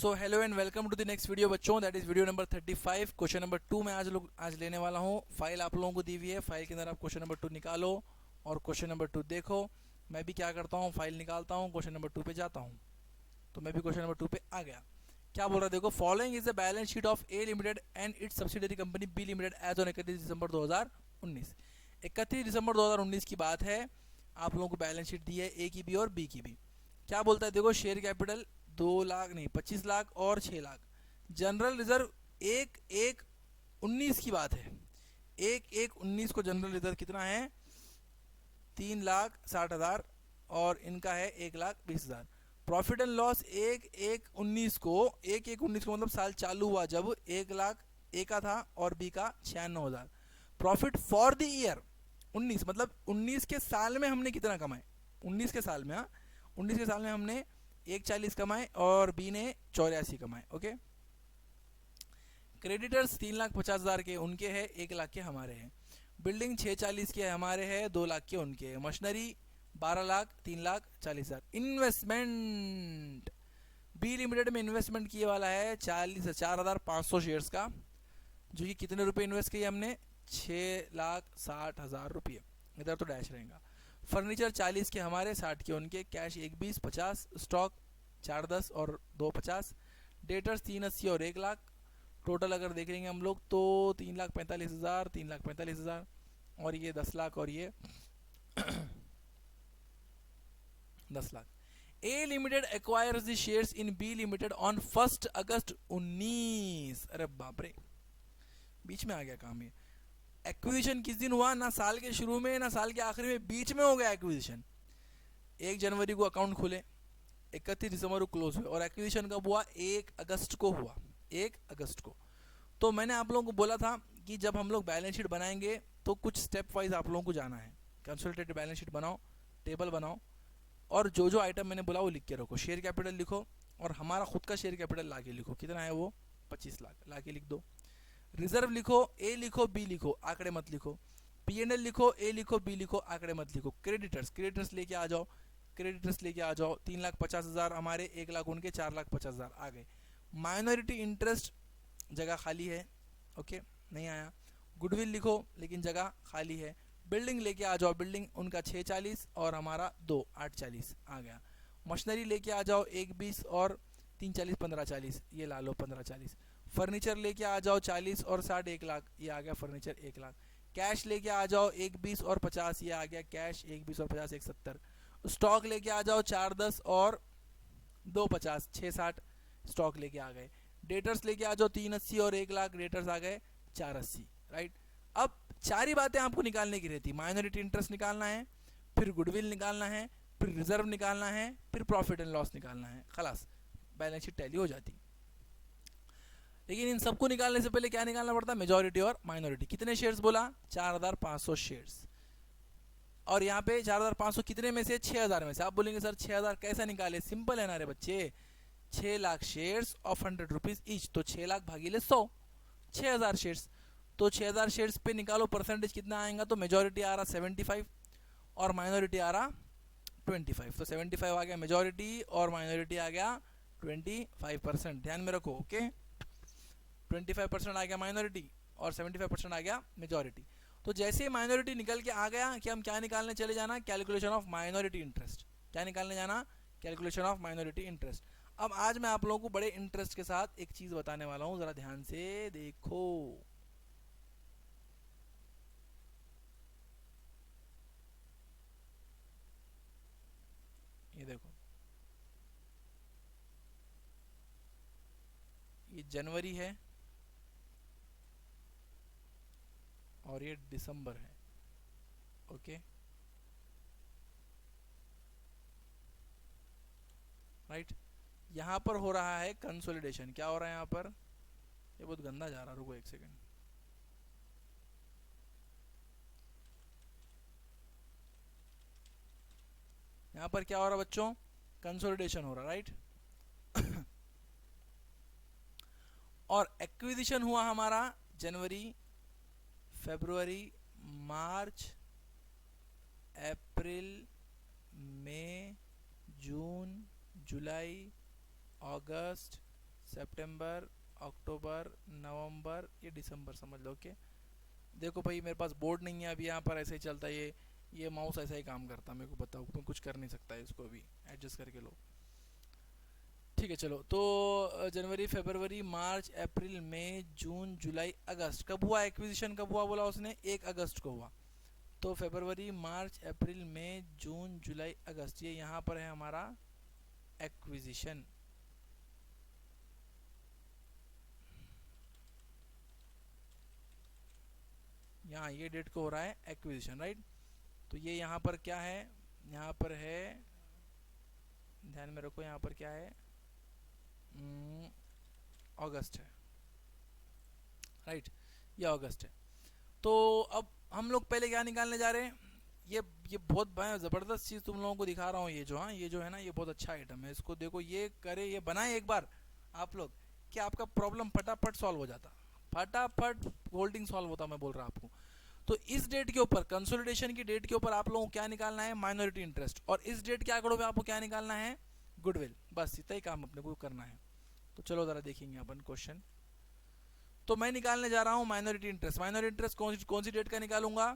So hello and welcome to the next video बच्चों, that is video number 35। Question number 2 में आज लेने वाला हूँ। फाइल आप लोगों को दी हुई है, फाइल के अंदर आप क्वेश्चन नंबर 2 निकालो और क्वेश्चन नंबर 2 देखो। मैं भी क्या करता हूँ, फाइल निकालता हूँ, क्वेश्चन नंबर 2 पे जाता हूँ। तो मैं भी क्वेश्चन नंबर 2 पे आ गया। क्या बोल रहा है देखो, following is the balance sheet of A limited and its subsidiary company B limited as on 31 दिसंबर 2019। 31 दिसंबर 2019 की बात है। आप लोगों को बैलेंस शीट दी है ए की भी और बी की भी। क्या बोलता है देखो, शेयर कैपिटल 2 लाख नहीं 25 लाख और 6 लाख। जनरल रिजर्व 1/1/19 की बात है। 1/1/19 को जनरल रिजर्व कितना है, 3,60,000 और इनका है 1,20,000। प्रॉफिट एंड लॉस 1/1/19 को मतलब साल चालू हुआ जब 1 लाख ए का था और बी का 96,000। प्रॉफिट फॉर द ईयर 19 मतलब 19 के साल में हमने कितना कमाए, 19 के साल में, हाँ 19 के साल में हमने 140 कमाए और बी ने 84 कमाए। ओके। क्रेडिटर्स 3,50,000 के उनके हैं, 1 लाख के हमारे हैं। बिल्डिंग 640 के हमारे हैं, 2 लाख के उनके हैं। Machinery 12 lakh 3,40,000। Investment B limited में इन्वेस्टमेंट किए वाला है 4,500 शेयर्स का, जो कि कितने रुपए इन्वेस्ट किए हमने, 6,60,000 रुपये। इधर तो डैश रहेगा। फर्नीचर 40 के हमारे, 60 के उनके। कैश 1,20 50। स्टॉक 410 और 250। डेटर्स 380 और 1 लाख। टोटल अगर देखेंगे हम लोग तो 3,45,000 3,45,000 और ये 10 लाख और ये 10 lakh. A limited acquires the shares in B limited on 1 August 19। अरे बाप रे, बीच में आ गया काम ये। एक्विजिशन किस दिन हुआ, ना साल के शुरू में ना साल के आखिर में, बीच में हो गया एक्विजिशन। 1 जनवरी को अकाउंट खुले, 31 दिसंबर को क्लोज हुए और एक्विजिशन कब हुआ, 1 अगस्त को हुआ, 1 अगस्त को। तो मैंने आप लोगों को बोला था कि जब हम लोग बैलेंस शीट बनाएंगे तो कुछ स्टेप वाइज आप लोगों को जाना है। कंसोलिडेटेड बैलेंस शीट बनाओ, टेबल बनाओ और जो जो आइटम मैंने बोला वो लिख के रखो। शेयर कैपिटल लिखो और हमारा खुद का शेयर कैपिटल ला के लिखो, कितना है वो 25 लाख, ला के लिख दो। रिजर्व लिखो, ए लिखो बी लिखो, आंकड़े मत लिखो। P&L लिखो, ए लिखो बी लिखो, आंकड़े मत लिखो। क्रेडिटर्स लेके आ जाओ, क्रेडिटर्स लेके आ जाओ। 3,50,000 हमारे, 1 लाख उनके, 4,50,000 आ गए। माइनॉरिटी इंटरेस्ट जगह खाली है, ओके नहीं आया। गुडविल लिखो लेकिन जगह खाली है। बिल्डिंग लेके आ जाओ, बिल्डिंग उनका 640 और हमारा 840 आ गया। मशीनरी लेके आ जाओ, 1,20 और 340 1540, ये ला लो 1540। फर्नीचर लेके आ जाओ 40 और 60 1 लाख, ये आ गया फर्नीचर 1 लाख। कैश लेके आ जाओ 1,20 और 50, ये आ गया कैश 1,20 और 50 170। स्टॉक लेके आ जाओ 410 और 250 660, स्टॉक लेके आ गए। डेटर्स लेके आ जाओ 380 और 1 लाख, डेटर्स आ गए 480। राइट, अब 4 ही बातें आपको निकालने की रहती। माइनॉरिटी इंटरेस्ट निकालना है, फिर गुडविल निकालना है, फिर रिजर्व निकालना है, फिर प्रॉफिट एंड लॉस निकालना है, खलास बैलेंस शीट टैली हो जाती। लेकिन इन सबको निकालने से पहले क्या निकालना पड़ता है, मेजॉरिटी और माइनॉरिटी। कितने शेयर्स बोला, 4,500 शेयर्स। और यहाँ पे 4,500 कितने में से, 6,000 में से। आप बोलेंगे सर 6,000 कैसा निकाले, सिंपल है ना रे बच्चे, 6 lakh shares of 100 rupees each, तो 6 लाख भागीले 100, 6,000 शेयर्स। तो 6,000 शेयर्स पे निकालो परसेंटेज कितना आएगा, तो मेजॉरिटी आ रहा 75 और माइनॉरिटी आ रहा 25। तो 75 आ गया मेजॉरिटी और माइनॉरिटी आ गया 25%। ध्यान में रखो, ओके 25% आ गया माइनॉरिटी और 75% आ गया मेजॉरिटी। तो जैसे ही माइनॉरिटी निकल के आ गया कि हम क्या निकालने चले जाना, कैलकुलेशन ऑफ माइनॉरिटी इंटरेस्ट। क्या निकालने जाना, कैलकुलेशन ऑफ माइनॉरिटी इंटरेस्ट। अब आज मैं आप लोगों को बड़े इंटरेस्ट के साथ एक चीज बताने वाला हूं, जरा ध्यान से देखो। ये देखो, ये जनवरी है और ये दिसंबर है, ओके राइट। यहाँ पर हो रहा है कंसोलिडेशन। क्या हो रहा है यहाँ पर, ये बहुत गंदा जा रहा है, रुको एक सेकेंड। यहाँ पर क्या हो रहा है बच्चों, कंसोलिडेशन हो रहा है, राइट। और एक्विजिशन हुआ हमारा जनवरी, फरवरी, मार्च, अप्रैल, मई, जून, जुलाई, अगस्त, सितंबर, अक्टूबर, नवंबर, ये दिसंबर समझ लो। ओके देखो भाई मेरे पास बोर्ड नहीं है अभी, यहाँ पर ऐसे ही चलता है ये माउस ऐसा ही काम करता है, मेरे को बताओ, मैं कुछ कर नहीं सकता है इसको, अभी एडजस्ट करके लो। ठीक है चलो, तो जनवरी, फरवरी, मार्च, अप्रैल, मई, जून, जुलाई, अगस्त कब हुआ एक्विजिशन, कब हुआ बोला उसने, 1 अगस्त को हुआ। तो फरवरी, मार्च, अप्रैल, मई, जून, जुलाई, अगस्त, ये यहाँ पर है हमारा एक्विजिशन। यहाँ ये डेट को हो रहा है एक्विजिशन, राइट। तो ये यहाँ पर क्या है, यहाँ पर है, ध्यान में रखो, यहाँ पर क्या है, अगस्त है, राइट, ये अगस्त है। तो अब हम लोग पहले क्या निकालने जा रहे हैं, ये बहुत ज़बरदस्त चीज़ तुम लोगों को दिखा रहा हूँ, ये जो, हाँ ये जो है ना, ये बहुत अच्छा आइटम है, इसको देखो, ये करे, ये बनाए एक बार आप लोग, कि आपका प्रॉब्लम फटाफट सॉल्व हो जाता, फटाफट होल्डिंग सॉल्व होता, मैं बोल रहा आपको। तो इस डेट के ऊपर, कंसोलिडेशन की डेट के ऊपर आप लोगों को क्या निकालना है, माइनॉरिटी इंटरेस्ट, और इस डेट के आंकड़ों में आपको क्या निकालना है, गुडविल, बस इतना ही काम अपने को करना है। तो चलो ज़रा देखेंगे अपन क्वेश्चन। तो मैं निकालने जा रहा हूँ माइनॉरिटी इंटरेस्ट। माइनॉरिटी इंटरेस्ट कौन सी डेट का निकालूंगा,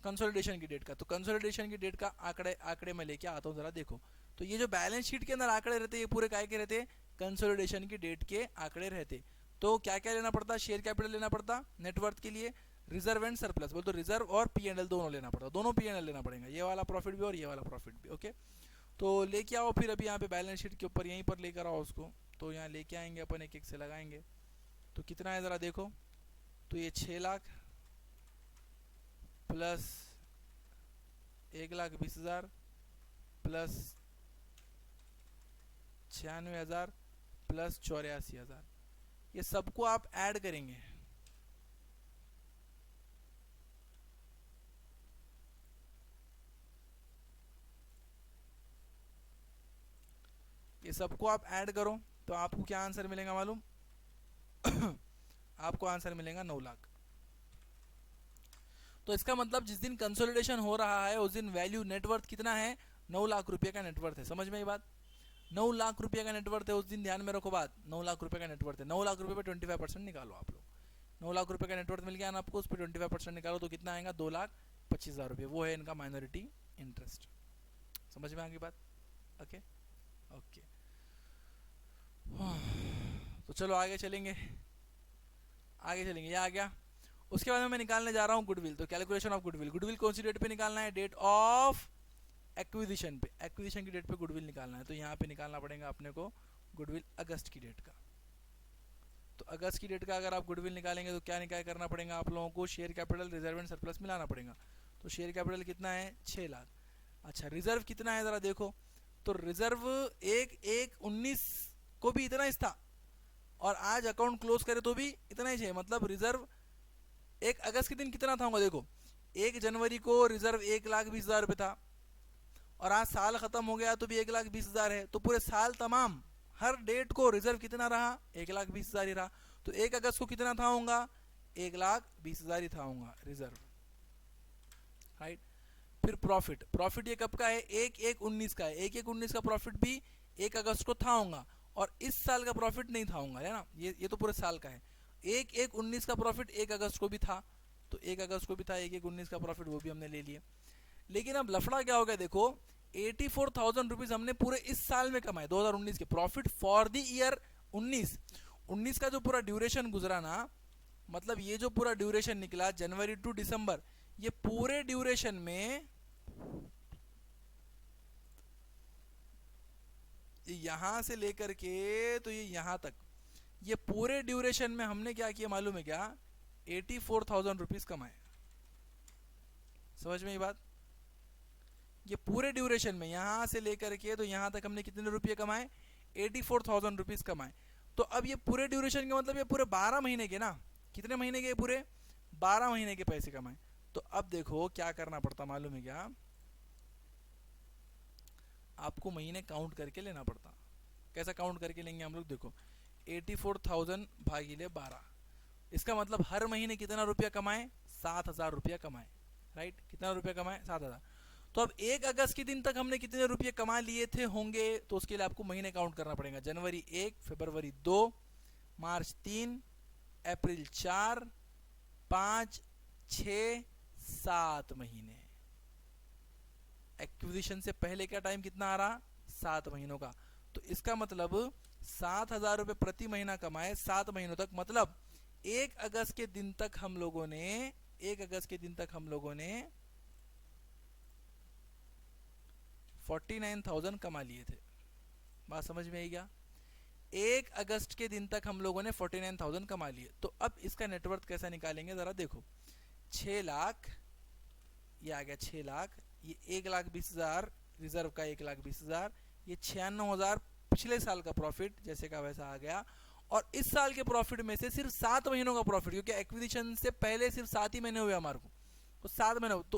कंसोलिडेशन की डेट का। तो कंसोलिडेशन की डेट का आंकड़े मैं लेके आता हूँ, ज़रा देखो। तो ये जो बैलेंस शीट के अंदर आंकड़े रहते हैं, ये पूरे काय के रहते हैं, कंसोलिडेशन की डेट के आंकड़े रहते। तो क्या क्या लेना पड़ता, शेयर कैपिटल लेना पड़ता नेटवर्थ के लिए, रिजर्व एंड सरप्लस, बोल तो रिजर्व और P&L दोनों लेना पड़ता, दोनों P&L लेना पड़ेगा, ये वाला प्रॉफिट भी और ये वाला प्रॉफिट भी। ओके तो लेके आओ फिर, अभी यहाँ पे बैलेंस शीट के ऊपर यहीं पर लेकर आओ उसको। तो यहाँ लेके आएंगे अपन, एक एक से लगाएंगे। तो कितना है ज़रा देखो, तो ये 6 लाख प्लस 1,20,000 प्लस 96,000 प्लस 84,000, ये सबको आप ऐड करेंगे। ये सबको आप ऐड करो तो आपको क्या आंसर मिलेगा मालूम आपको आंसर मिलेगा 9 लाख। तो इसका मतलब जिस दिन कंसोलिडेशन हो रहा है उस दिन वैल्यू नेटवर्थ कितना है, 9 लाख रुपए का नेटवर्थ है। समझ में ये बात, 9 लाख रुपए का नेटवर्थ है उस दिन, ध्यान में रखो बात, 9 लाख रुपए का नेटवर्थ है। 9 लाख रुपए पे 25% निकालो आप लोग, 9 लाख रुपए का नेटवर्थ मिल गया ना आपको, उस पर 25% निकालो तो कितना आएगा, 2,25,000 रुपये, वो है इनका माइनॉरिटी इंटरेस्ट। समझ में आ गई बात, ओके ओके। तो चलो आगे चलेंगे, ये आ गया। उसके बाद में मैं निकालने जा रहा हूँ गुडविल। तो कैलकुलेशन ऑफ गुडविल, गुडविल कौन सी डेट पे निकालना है, डेट ऑफ एक्विजिशन पे, एक्विजिशन की डेट पे गुडविल निकालना है। तो यहाँ पे निकालना पड़ेगा अपने को गुडविल अगस्त की डेट का। तो अगस्त की डेट का अगर आप गुडविल निकालेंगे तो क्या निकाल करना पड़ेगा आप लोगों को, share capital, reserve and surplus मिलाना पड़ेगा। तो शेयर कैपिटल कितना है, 6 लाख। अच्छा रिजर्व कितना है ज़रा देखो, तो रिजर्व 1/1/19 को भी इतना ही था, और आज अकाउंट क्लोज करे तो भी इतना ही है। मतलब रिजर्व 1 अगस्त के दिन कितना था होगा, देखो 1 जनवरी को रिजर्व 1,20,000 रुपये था, और आज साल खत्म हो गया तो भी 1,20,000 है। तो पूरे साल तमाम हर डेट को रिजर्व कितना रहा, 1,20,000 ही रहा। तो 1 अगस्त को कितना था होगा, 1,20,000 ही था होगा रिजर्व, राइट। फिर प्रॉफिट, प्रॉफिट ये कब का है, 1/1/19 का है। 1/1/19 का प्रॉफिट भी 1 अगस्त को था होगा, और इस साल का प्रॉफिट नहीं था होगा, है ना, ये तो पूरे साल का है। 1/1/19 का प्रॉफिट 1 अगस्त को भी था, तो 1 अगस्त को भी था 1/1/19 का प्रॉफिट, वो भी हमने ले लिया। लेकिन अब लफड़ा क्या हो गया देखो, 84,000 रुपीज हमने पूरे इस साल में कमाए, 2019 के प्रॉफिट फॉर द ईयर 19 का जो पूरा ड्यूरेशन गुजरा ना, मतलब ये जो पूरा ड्यूरेशन निकला जनवरी टू दिसंबर, ये पूरे ड्यूरेशन में यहां से लेकर के तो ये यहां तक, ये पूरे ड्यूरेशन में हमने क्या किया मालूम है क्या, 84,000 रुपीज कमाए। समझ में ये बात, ये पूरे ड्यूरेशन में यहां से लेकर के तो यहां तक हमने कितने रुपये कमाए, 84,000 रुपीज कमाए। तो अब ये पूरे ड्यूरेशन के मतलब ये पूरे 12 महीने के ना, कितने महीने के, पूरे 12 महीने के पैसे कमाए। तो अब देखो क्या करना पड़ता मालूम है क्या, आपको महीने काउंट करके लेना पड़ता। कैसा काउंट करके लेंगे हम लोग, देखो 84,000 भागीले 12, इसका मतलब हर महीने कितना रुपया कमाए, 7,000 रुपया कमाए, राइट। कितना रुपया कमाए, 7,000। तो अब 1 अगस्त के दिन तक हमने कितने रुपये कमा लिए थे होंगे, तो उसके लिए आपको महीने काउंट करना पड़ेगा। जनवरी 1, फरवरी 2, मार्च 3, अप्रैल 4, 5, 6, 7 महीने। एक्विजिशन से पहले का टाइम कितना आ रहा? 7 महीनों का। तो इसका मतलब 7,000 रुपये प्रति महीना कमाए 7 महीनों तक, मतलब 1 अगस्त के दिन तक हम लोगों ने 49,000 कमा लिए थे। बात समझ में आई क्या? 1 अगस्त के दिन तक हम लोगों ने 49,000 कमा लिए। तो अब इसका नेटवर्थ कैसा निकालेंगे जरा देखो। 6 लाख, ये आ गया 6 लाख, ये 1,20,000 रिजर्व का 1,20,000, ये 96,000 पिछले साल का प्रॉफिट जैसे का वैसा आ गया, और इस साल के प्रॉफिट में से सिर्फ 7 महीनों का प्रॉफिट, क्योंकि एक्विजिशन से पहले सिर्फ 7 ही महीने हुए हमारे को, तो 7 महीने। तो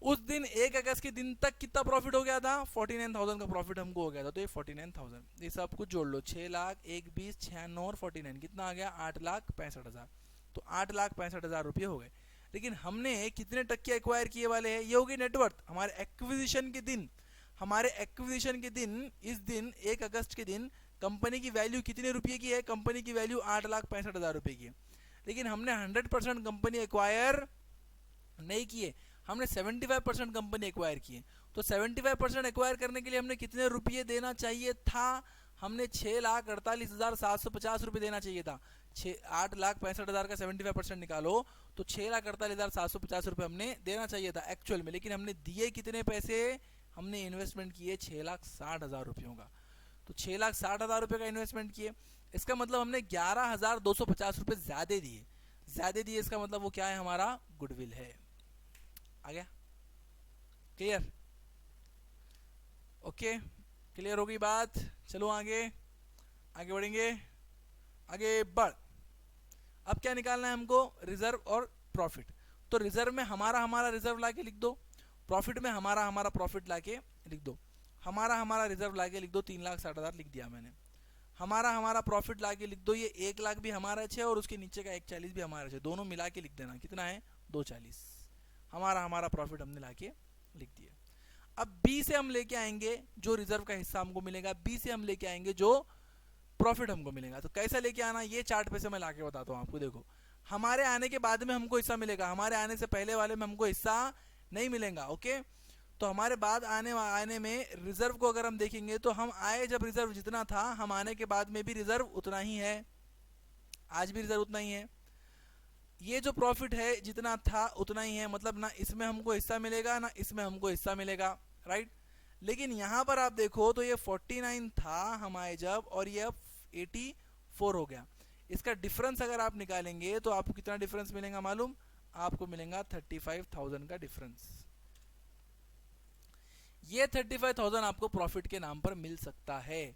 उस दिन 1 अगस्त के दिन तक कितना प्रॉफिट हो गया था? 49,000 का प्रॉफिट हमको हो गया था। तो ये 49,000, ये सब कुछ जोड़ लो, 6 लाख 1, 20, 96 और 49 कितना आ गया? 8,65,000। तो 8,65,000 रुपये हो गए। लेकिन हमने कितने टक्के एक्वायर किए वाले हैं? ये होगी नेटवर्थ हमारे एक्विजिशन के दिन। इस दिन 1 अगस्त के दिन कंपनी की वैल्यू कितने रुपये की है? कंपनी की वैल्यू 8,65,000 रुपये की है। लेकिन हमने 100% कंपनी एक्वायर नहीं किए, हमने 75% कंपनी एक्वायर किए। तो 75% एक्वायर करने के लिए हमने कितने रुपये देना चाहिए था? हमने 6,48,750 रुपये देना चाहिए था। 8,65,000 का 75% निकालो तो 6,48,750 रुपये हमने देना चाहिए था एक्चुअल में। लेकिन हमने दिए कितने पैसे? हमने इन्वेस्टमेंट किए 6,60,000 रुपयों का। तो 6,60,000 रुपये का इन्वेस्टमेंट किए, इसका मतलब हमने 11,250 रुपये ज़्यादा दिए। इसका मतलब वो क्या है? हमारा गुडविल है। आ गया? क्लियर? ओके, क्लियर हो गई बात? चलो आगे बढ़ेंगे, आगे बढ़। अब क्या निकालना है हमको? रिजर्व और प्रॉफिट। तो रिजर्व में हमारा रिजर्व लाके लिख दो, प्रॉफिट में हमारा प्रॉफिट लाके लिख दो। हमारा रिजर्व लाके लिख दो, 3,60,000 लिख दिया मैंने। हमारा प्रॉफिट लाके लिख दो, ये 1 लाख भी हमारा है और उसके नीचे का 140 भी हमारा है, दोनों मिला के लिख देना। कितना है? 240। हमारा प्रॉफिट हमने लाके लिख दिया। अब बी से हम लेके आएंगे जो रिजर्व का हिस्सा हमको मिलेगा, बी से हम लेके आएंगे जो प्रॉफिट हमको मिलेगा। तो कैसा लेके आना, ये चार्ट पे से मैं लाके बताता हूँ आपको। देखो, हमारे आने के बाद में हमको हिस्सा मिलेगा, हमारे आने से पहले वाले में हमको हिस्सा नहीं मिलेगा। ओके, तो हमारे बाद आने में रिजर्व को अगर हम देखेंगे तो हम आए जब रिजर्व जितना था, हम आने के बाद में भी रिजर्व उतना ही है, आज भी रिजर्व उतना ही है। ये जो प्रॉफिट है जितना था उतना ही है, मतलब ना इसमें हमको हिस्सा मिलेगा ना इसमें हमको हिस्सा मिलेगा, राइट। लेकिन यहाँ पर आप देखो तो ये 49 था हमारे जब, और ये 84 हो गया। इसका डिफरेंस अगर आप निकालेंगे तो आपको कितना डिफरेंस मिलेगा मालूम? आपको मिलेगा 35,000 का डिफरेंस। ये 35,000 आपको प्रॉफिट के नाम पर मिल सकता है,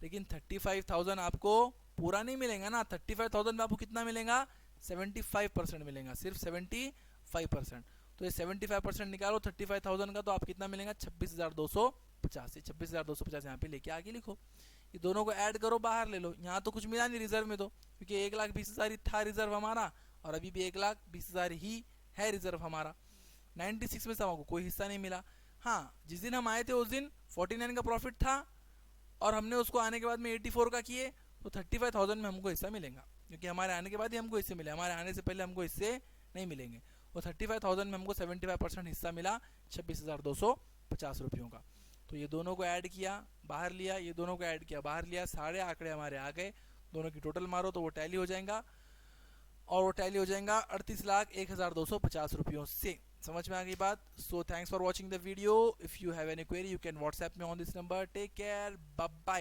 लेकिन 35,000 आपको पूरा नहीं मिलेगा ना। 35,000 में आपको कितना मिलेगा? 75% मिलेगा, सिर्फ 75%। तो ये 75% निकालो 35,000 का, तो आप कितना मिलेगा? 26,250। 26,250 यहाँ पे लेके आगे लिखो, ये दोनों को ऐड करो, बाहर ले लो। यहाँ तो कुछ मिला नहीं रिजर्व में, तो क्योंकि 1,20,000 ही था रिजर्व हमारा, और अभी भी 1,20,000 ही है रिजर्व हमारा। 96 में से हमको कोई हिस्सा नहीं मिला। हाँ, जिस दिन हम आए थे उस दिन 49 का प्रॉफिट था, और हमने उसको आने के बाद में 84 का किए, तो 35,000 में हमको हिस्सा मिलेगा, क्योंकि हमारे आने के बाद ही हमको हिस्से मिले, हमारे आने से पहले हमको हिस्से नहीं मिलेंगे। और 35,000 में हमको 75% हिस्सा मिला 26,250 रुपयों का। तो ये दोनों को ऐड किया, बाहर लिया, ये दोनों को ऐड किया, बाहर लिया, सारे आंकड़े हमारे आ गए। दोनों की टोटल मारो तो वो टैली हो जाएगा, और वो टैली हो जाएगा 38,01,250 रुपयों से। समझ में आ गई बात? So thanks for watching the video. If you have any query you can WhatsApp me on this number. Take care, bye bye.